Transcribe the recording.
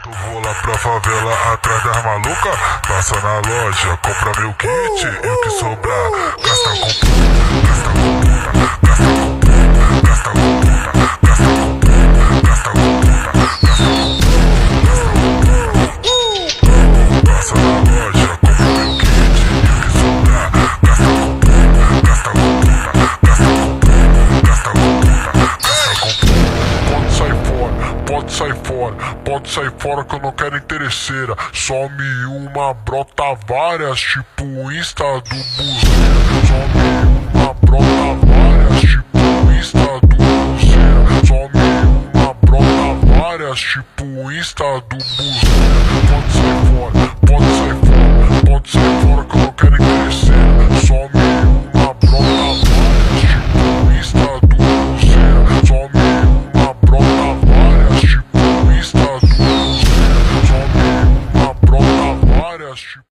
Tu vou lá pra favela atrás das malucas, passa na loja, compra meu kit e o que sobrar, gasta com puta, gasta com puta, gasta com puta, gasta com puta, gasta com puta, gasta com puta, gasta com puta, passa na loja, compra meu kit e o que sobrar, gasta com puta, gasta com puta, gasta com puta, gasta com puta, gasta com puta. Pode sair fora, pode sair fora que eu não quero interesseira. Some uma, brota várias, tipo o Insta do buzeiro. Some uma, brota várias, tipo o Insta do buzeiro. Some uma, brota várias, tipo o Insta do buzeiro. Pode sair fora, pode sair fora, pode sair fora que eu não quero interesseira. Some uma, brota várias, tipo o Insta do buzeiro. Some uma, brota várias, tipo Insta do buzeiro. Some uma, brota várias, tipo